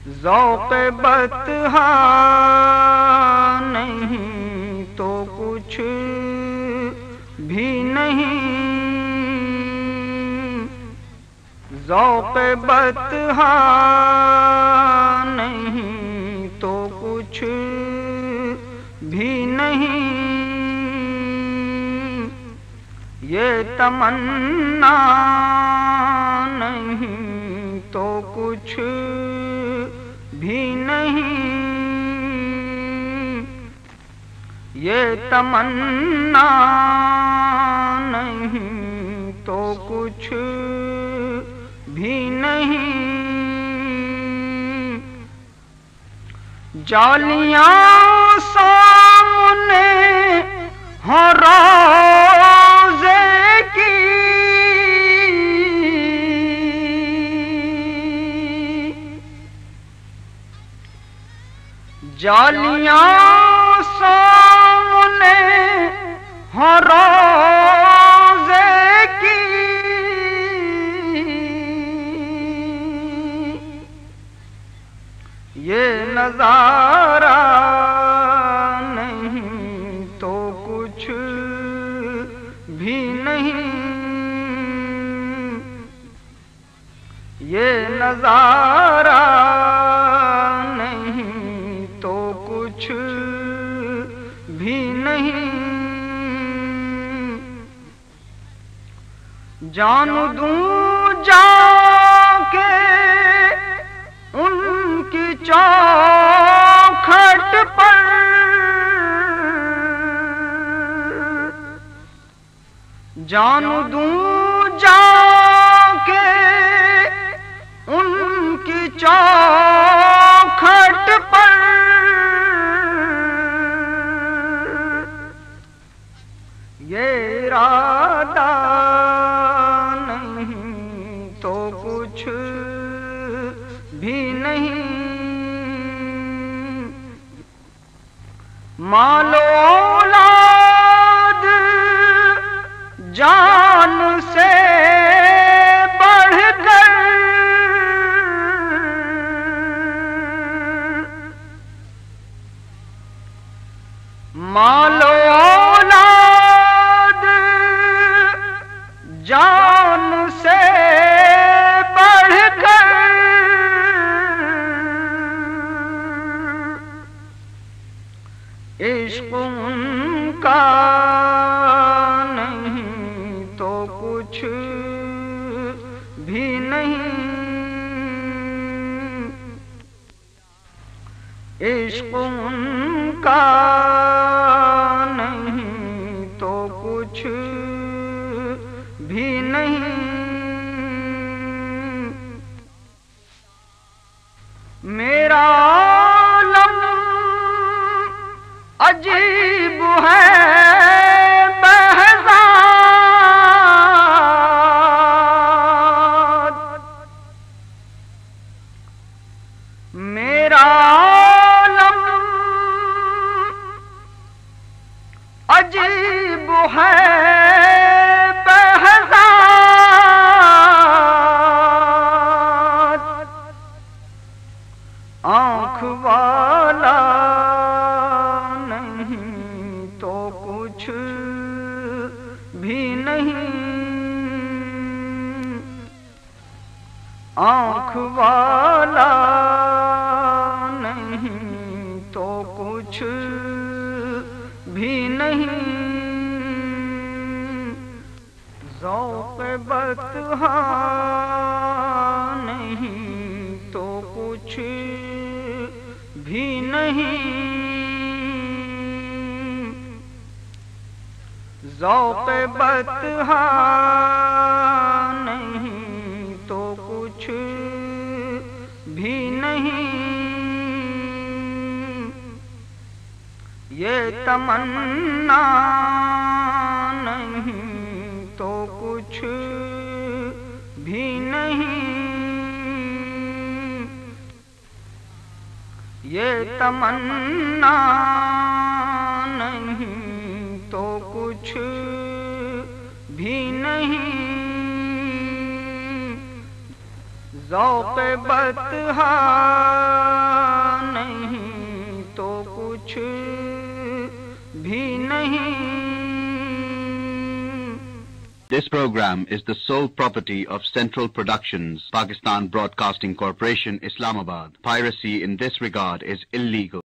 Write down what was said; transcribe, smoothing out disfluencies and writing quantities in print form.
ذوق بطحا نہیں تو کچھ بھی نہیں، ذوق بطحا نہیں تو کچھ بھی نہیں، یہ تمنا نہیں تو کچھ بھی نہیں، یہ تمنا نہیں تو کچھ بھی نہیں، جالیاں سامنے ہوں روزے کی، جالیاں سامنے ہوں روزے کی، یہ نظارہ نہیں تو کچھ بھی نہیں، یہ نظارہ نہیں تو کچھ بھی نہیں، جان دوں جا کے ان کی چوکھٹ پر، جان دوں جا کے ان کی چوکھٹ پر، یہ ارادہ نہیں تو کچھ بھی نہیں، مال و اولاد جان سے بڑھ کر، مال و اولاد جان سے بڑھ کر، عشق ان کا نہیں تو کچھ بھی نہیں، عشق ان کا نہیں تو کچھ بھی نہیں، میرا عالم عجیب ہے بہزاد، میرا عالم عجیب ہے بہزاد، آنکھ والا نہیں تو کچھ بھی نہیں، آنکھ والا نہیں تو کچھ بھی نہیں، ذوق بطحا نہیں تو کچھ بھی نہیں، ذوق بطحا نہیں تو کچھ بھی نہیں، یہ تمنا نہیں تو کچھ بھی نہیں، یہ تمنا نہیں تو کچھ بھی نہیں، ذوق بطحا کچھ بھی نہیں. This program is the sole property of Central Productions, Pakistan Broadcasting Corporation, Islamabad. Piracy in this regard is illegal.